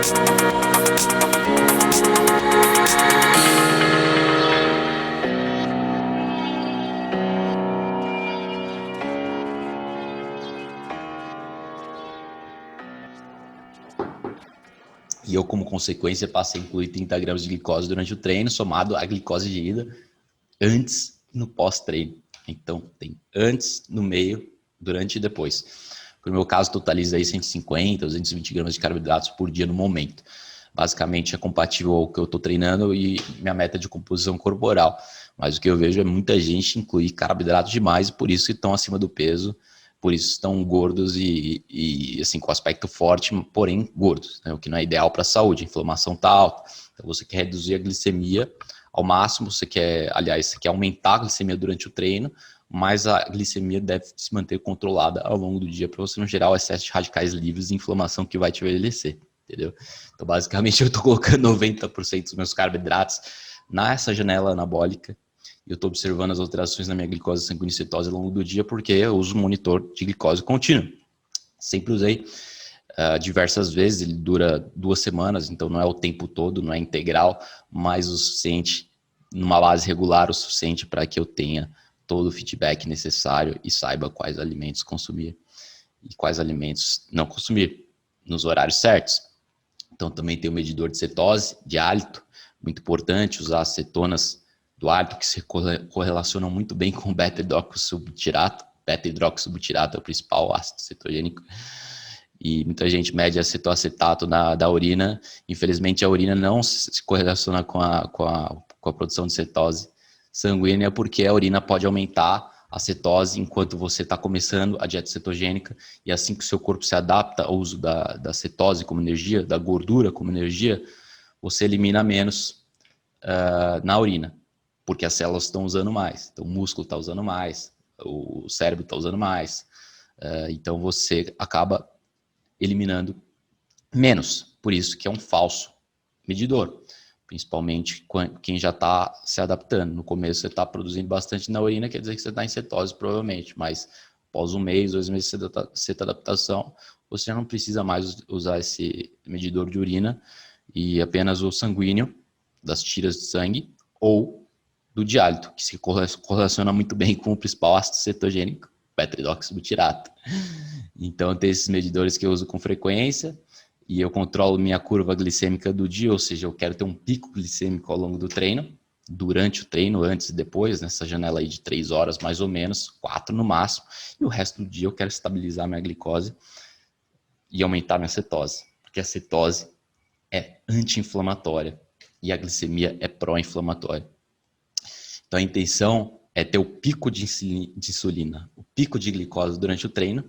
E eu, como consequência, passei a incluir 30 gramas de glicose durante o treino, somado à glicose de ida antes e no pós-treino. Então, tem antes, no meio, durante e depois. No meu caso, totaliza aí 150, 220 gramas de carboidratos por dia no momento. Basicamente, é compatível ao que eu estou treinando e minha meta de composição corporal. Mas o que eu vejo é muita gente incluir carboidratos demais e por isso estão acima do peso, por isso estão gordos e assim, com aspecto forte, porém gordos, né? O que não é ideal para a saúde. A inflamação está alta. Então, você quer reduzir a glicemia ao máximo, você quer aumentar a glicemia durante o treino, mas a glicemia deve se manter controlada ao longo do dia para você não gerar o excesso de radicais livres e inflamação que vai te envelhecer, entendeu? Então, basicamente, eu estou colocando 90% dos meus carboidratos nessa janela anabólica e eu estou observando as alterações na minha glicose, sanguínea e cetose ao longo do dia porque eu uso um monitor de glicose contínua. Sempre usei diversas vezes, ele dura 2 semanas, então não é o tempo todo, não é integral, mas o suficiente, numa base regular, o suficiente para que eu tenha todo o feedback necessário e saiba quais alimentos consumir e quais alimentos não consumir nos horários certos. Então também tem o medidor de cetose, de hálito, muito importante usar as cetonas do hálito que se correlacionam muito bem com o beta-hidroxibutirato. Beta-hidroxibutirato é o principal ácido cetogênico. E muita gente mede acetoacetato da urina. Infelizmente, a urina não se correlaciona com a produção de cetose sanguínea, porque a urina pode aumentar a cetose enquanto você está começando a dieta cetogênica, e assim que o seu corpo se adapta ao uso da cetose como energia, da gordura como energia, você elimina menos na urina, porque as células estão usando mais. Então, o músculo está usando mais, o cérebro está usando mais. Então, você acaba eliminando menos. Por isso que é um falso medidor. Principalmente quem já está se adaptando. No começo você está produzindo bastante na urina, quer dizer que você está em cetose provavelmente, mas após 1 mês, 2 meses de adaptação, você já não precisa mais usar esse medidor de urina e apenas o sanguíneo, das tiras de sangue, ou do de hálito, que se correlaciona muito bem com o principal ácido cetogênico, beta-hidroxibutirato. Então, tem esses medidores que eu uso com frequência e eu controlo minha curva glicêmica do dia, ou seja, eu quero ter um pico glicêmico ao longo do treino, durante o treino, antes e depois, nessa janela aí de 3 horas mais ou menos, 4 no máximo, e o resto do dia eu quero estabilizar minha glicose e aumentar minha cetose, porque a cetose é anti-inflamatória e a glicemia é pró-inflamatória. Então, a intenção é ter o pico de insulina, o pico de glicose durante o treino,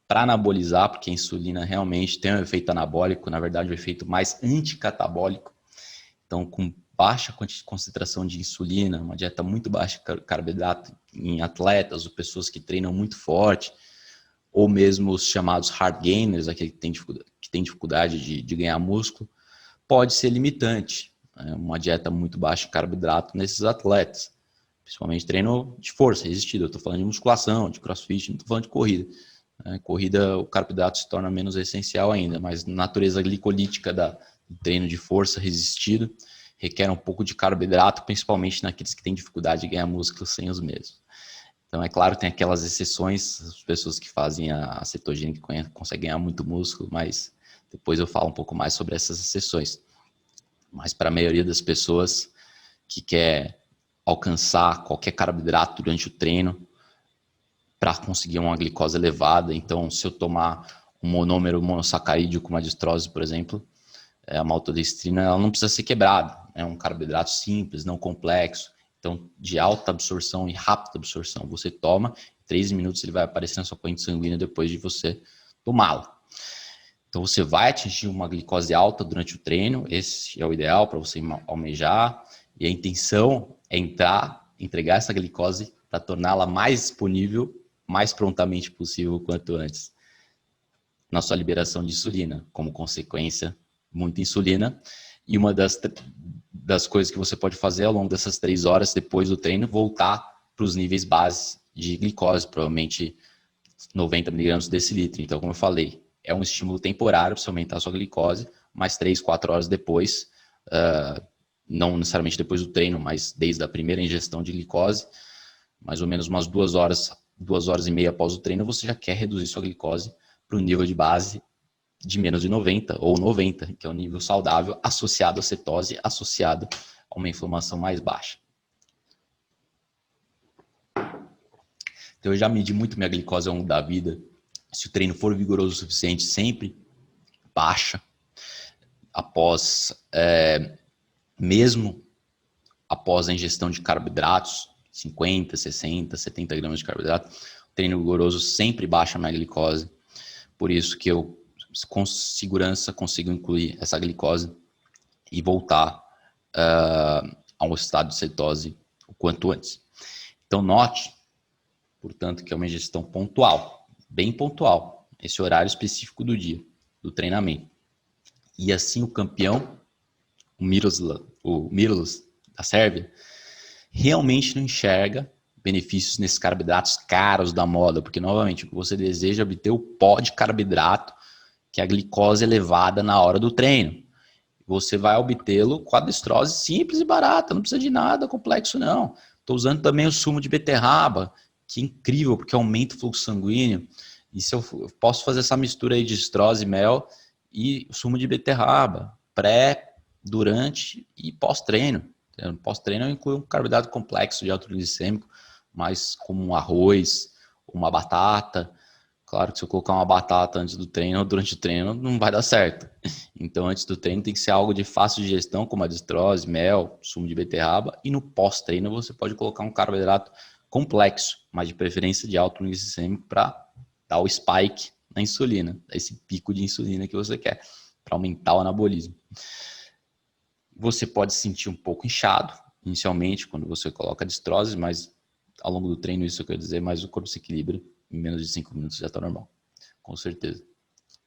para anabolizar, porque a insulina realmente tem um efeito anabólico, na verdade, um efeito mais anticatabólico. Então, com baixa concentração de insulina, uma dieta muito baixa de carboidrato em atletas ou pessoas que treinam muito forte, ou mesmo os chamados hard gainers, aquele que tem dificuldade de ganhar músculo, pode ser limitante. Uma dieta muito baixa de carboidrato nesses atletas, principalmente treino de força, resistido. Eu estou falando de musculação, de crossfit, não estou falando de corrida. Corrida, o carboidrato se torna menos essencial ainda, mas a natureza glicolítica do treino de força resistido requer um pouco de carboidrato, principalmente naqueles que têm dificuldade de ganhar músculo sem os mesmos. Então, é claro, tem aquelas exceções, as pessoas que fazem a cetogênica conseguem ganhar muito músculo, mas depois eu falo um pouco mais sobre essas exceções. Mas para a maioria das pessoas que quer alcançar qualquer carboidrato durante o treino, para conseguir uma glicose elevada. Então, se eu tomar um monômero monossacarídeo com uma distrose, por exemplo, a maltodextrina, ela não precisa ser quebrada. É um carboidrato simples, não complexo. Então, de alta absorção e rápida absorção. Você toma, em 3 minutos ele vai aparecer na sua corrente sanguínea depois de você tomá-lo. Então, você vai atingir uma glicose alta durante o treino. Esse é o ideal para você almejar. E a intenção é entregar essa glicose para torná-la mais disponível mais prontamente possível quanto antes na sua liberação de insulina, como consequência, muita insulina. E uma das coisas que você pode fazer ao longo dessas 3 horas depois do treino, voltar para os níveis base de glicose, provavelmente 90 mg por decilitro. Então, como eu falei, é um estímulo temporário para você aumentar a sua glicose, mais 3, 4 horas depois, não necessariamente depois do treino, mas desde a primeira ingestão de glicose, mais ou menos umas 2 horas e meia após o treino, você já quer reduzir sua glicose para o nível de base de menos de 90 ou 90, que é o nível saudável associado à cetose, associado a uma inflamação mais baixa. Então eu já medi muito minha glicose ao longo da vida. Se o treino for vigoroso o suficiente, sempre baixa. Mesmo após a ingestão de carboidratos, 50, 60, 70 gramas de carboidrato, o treino vigoroso sempre baixa a minha glicose. Por isso que eu, com segurança, consigo incluir essa glicose e voltar a um estado de cetose o quanto antes. Então, note, portanto, que é uma ingestão pontual, bem pontual, esse horário específico do dia, do treinamento. E assim o campeão, o Miroslav da Sérvia, realmente não enxerga benefícios nesses carboidratos caros da moda, porque, novamente, o que você deseja é obter o pó de carboidrato, que é a glicose elevada na hora do treino. Você vai obtê-lo com a destrose simples e barata, não precisa de nada complexo, não. Estou usando também o sumo de beterraba, que é incrível, porque aumenta o fluxo sanguíneo. E se eu posso fazer essa mistura aí de destrose, mel e sumo de beterraba, pré, durante e pós-treino. Pós-treino eu incluo um carboidrato complexo de alto glicêmico, mas como um arroz, uma batata. Claro que se eu colocar uma batata antes do treino ou durante o treino, não vai dar certo. Então, antes do treino tem que ser algo de fácil digestão, como a destrose, mel, sumo de beterraba. E no pós-treino você pode colocar um carboidrato complexo, mas de preferência de alto glicêmico, para dar o spike na insulina, esse pico de insulina que você quer, para aumentar o anabolismo. Você pode se sentir um pouco inchado, inicialmente, quando você coloca a destrose, mas ao longo do treino, isso eu quero dizer, mas o corpo se equilibra, em menos de 5 minutos já está normal, com certeza.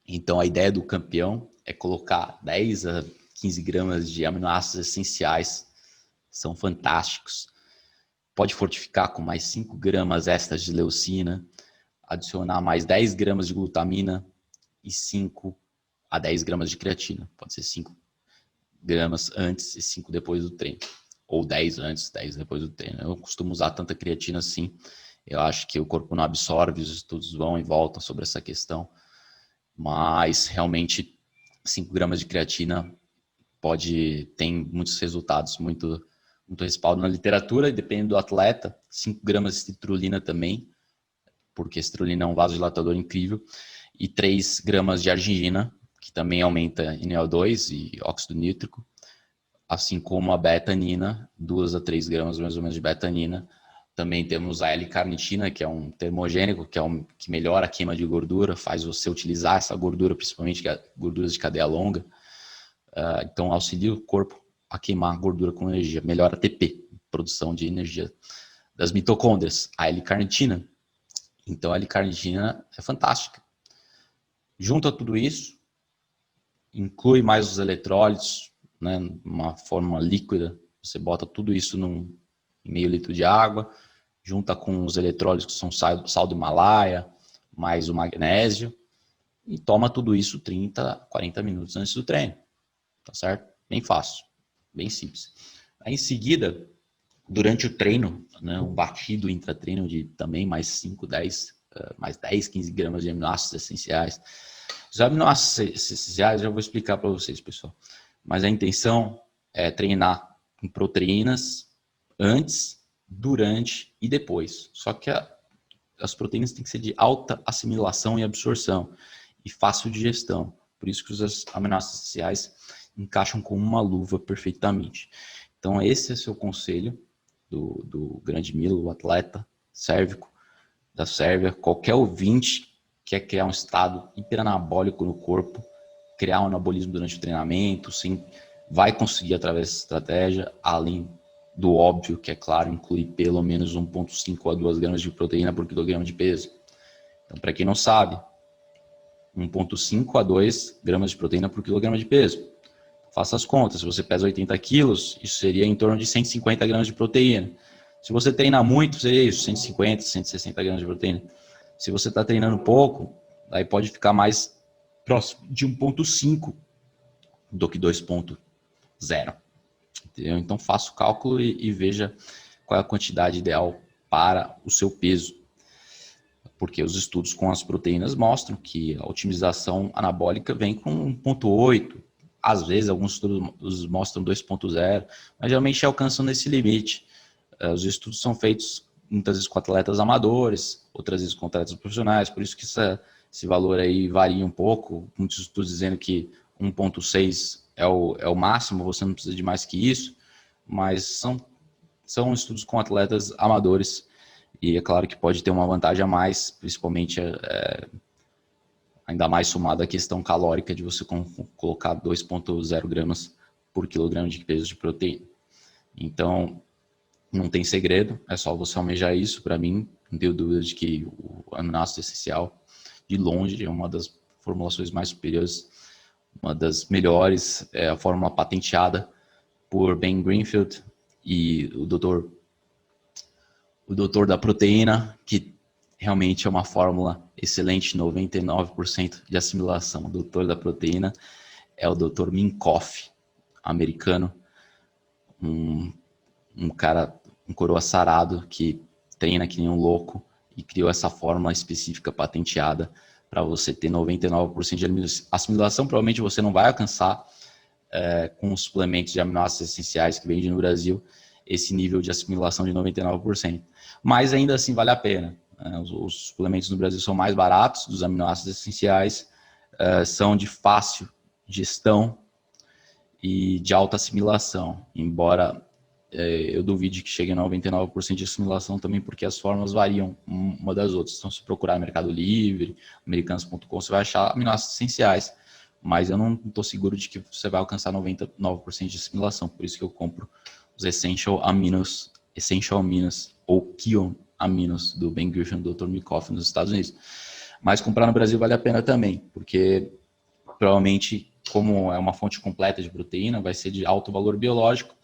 Então, a ideia do campeão é colocar 10 a 15 gramas de aminoácidos essenciais, são fantásticos. Pode fortificar com mais 5 gramas extras de leucina, adicionar mais 10 gramas de glutamina e 5 a 10 gramas de creatina. Pode ser 5 gramas antes e 5 depois do treino. Ou 10 antes, 10 depois do treino. Eu costumo usar tanta creatina assim. Eu acho que o corpo não absorve, os estudos vão e voltam sobre essa questão. Mas realmente 5 gramas de creatina tem muitos resultados, muito respaldo na literatura, e depende do atleta. 5 gramas de citrulina também, porque a citrulina é um vasodilatador incrível. E 3 gramas de arginina, que também aumenta NO2 e óxido nítrico, assim como a betainina, 2 a 3 gramas mais ou menos de betainina. Também temos a L-carnitina, que é um termogênico, que melhora a queima de gordura, faz você utilizar essa gordura, principalmente gorduras de cadeia longa. Então, auxilia o corpo a queimar gordura com energia, melhora a ATP, produção de energia das mitocôndrias, a L-carnitina. Então, a L-carnitina é fantástica. Junto a tudo isso, inclui mais os eletrólitos, né, uma forma líquida, você bota tudo isso em meio litro de água, junta com os eletrólitos que são sal do Himalaia, mais o magnésio, e toma tudo isso 30, 40 minutos antes do treino. Tá certo? Bem fácil, bem simples. Aí, em seguida, durante o treino, né, um batido intratreino de também mais 5, 10, mais 10, 15 gramas de aminoácidos essenciais. Os aminoácidos essenciais eu já vou explicar para vocês, pessoal. Mas a intenção é treinar com proteínas antes, durante e depois. Só que as proteínas têm que ser de alta assimilação e absorção e fácil digestão. Por isso que os aminoácidos essenciais encaixam como uma luva perfeitamente. Então, esse é o seu conselho do grande Milo, o atleta sérvico da Sérvia. Qualquer ouvinte quer criar um estado hiperanabólico no corpo, criar um anabolismo durante o treinamento, sim, vai conseguir através dessa estratégia, além do óbvio, que é claro, incluir pelo menos 1,5 a 2 gramas de proteína por quilograma de peso. Então, para quem não sabe, 1,5 a 2 gramas de proteína por quilograma de peso. Faça as contas, se você pesa 80 quilos, isso seria em torno de 150 gramas de proteína. Se você treina muito, seria isso, 150, 160 gramas de proteína. Se você está treinando pouco, daí pode ficar mais próximo de 1,5 do que 2,0. Entendeu? Então faça o cálculo e veja qual é a quantidade ideal para o seu peso. Porque os estudos com as proteínas mostram que a otimização anabólica vem com 1,8. Às vezes, alguns estudos mostram 2,0, mas geralmente alcançam nesse limite. Os estudos são feitos muitas vezes com atletas amadores, outras vezes com atletas profissionais, por isso que esse valor aí varia um pouco. Muitos estudos dizendo que 1,6 é o máximo, você não precisa de mais que isso, mas são estudos com atletas amadores. E é claro que pode ter uma vantagem a mais, principalmente ainda mais somada à questão calórica de você colocar 2,0 gramas por quilograma de peso de proteína. Então, não tem segredo, é só você almejar isso. Para mim, não tenho dúvida de que o aminoácido essencial, de longe, é uma das formulações mais superiores, uma das melhores, é a fórmula patenteada por Ben Greenfield e o doutor da proteína, que realmente é uma fórmula excelente, 99% de assimilação. O doutor da proteína é o Dr. Minkoff, americano, um cara, um coroa sarado que treina que nem um louco e criou essa fórmula específica patenteada para você ter 99% de assimilação. Provavelmente você não vai alcançar com os suplementos de aminoácidos essenciais que vendem no Brasil esse nível de assimilação de 99%. Mas ainda assim vale a pena. Os suplementos no Brasil são mais baratos, dos aminoácidos essenciais, são de fácil gestão e de alta assimilação, embora eu duvide que chegue a 99% de assimilação também, porque as fórmulas variam uma das outras. Então, se procurar no Mercado Livre, americanos.com, você vai achar aminoácidos essenciais, mas eu não estou seguro de que você vai alcançar 99% de assimilação, por isso que eu compro os Essential Aminos ou Kion Aminos do Ben Greenfield, do Dr. Minkoff nos Estados Unidos. Mas comprar no Brasil vale a pena também, porque provavelmente, como é uma fonte completa de proteína, vai ser de alto valor biológico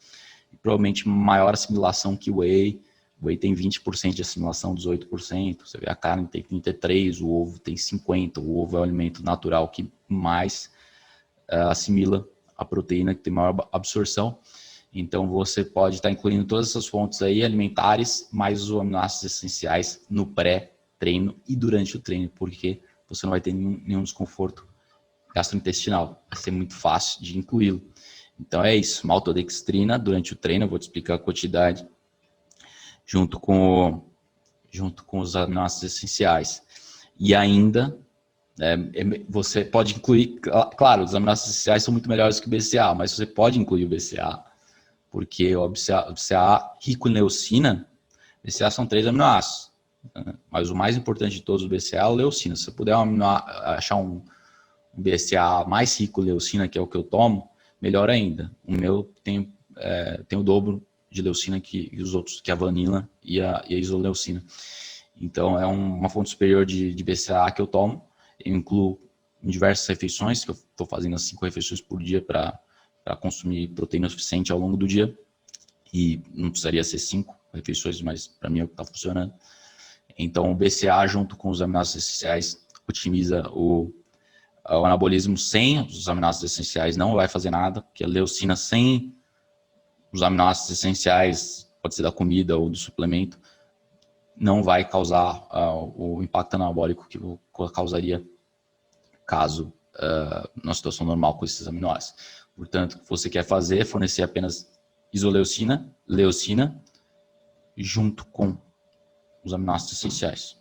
e provavelmente maior assimilação que o whey. O whey tem 20% de assimilação, 18%. Você vê, a carne tem 33%, o ovo tem 50%. O ovo é o alimento natural que mais assimila a proteína, que tem maior absorção. Então, você pode estar incluindo todas essas fontes aí alimentares, mais os aminoácidos essenciais no pré-treino e durante o treino, porque você não vai ter nenhum desconforto gastrointestinal. Vai ser muito fácil de incluí-lo. Então, é isso. Maltodextrina durante o treino, eu vou te explicar a quantidade, junto com os aminoácidos essenciais. E ainda, você pode incluir, claro, os aminoácidos essenciais são muito melhores que o BCA, mas você pode incluir o BCA, porque o BCA rico em leucina, BCA são 3 aminoácidos, né? Mas o mais importante de todos, o BCA, é a leucina. Se você puder achar um BCA mais rico em leucina, que é o que eu tomo, melhor ainda. O meu tem o dobro de leucina que os outros, que a vanila e a isoleucina. Então, é uma fonte superior de BCA que eu tomo. Eu incluo em diversas refeições, que eu estou fazendo as 5 refeições por dia para consumir proteína suficiente ao longo do dia. E não precisaria ser 5 refeições, mas para mim é o que está funcionando. Então, o BCA, junto com os aminoácidos essenciais, otimiza o anabolismo. Sem os aminoácidos essenciais não vai fazer nada, porque a leucina sem os aminoácidos essenciais, pode ser da comida ou do suplemento, não vai causar o impacto anabólico que causaria caso numa situação normal com esses aminoácidos. Portanto, o que você quer fazer é fornecer apenas isoleucina, leucina, junto com os aminoácidos essenciais.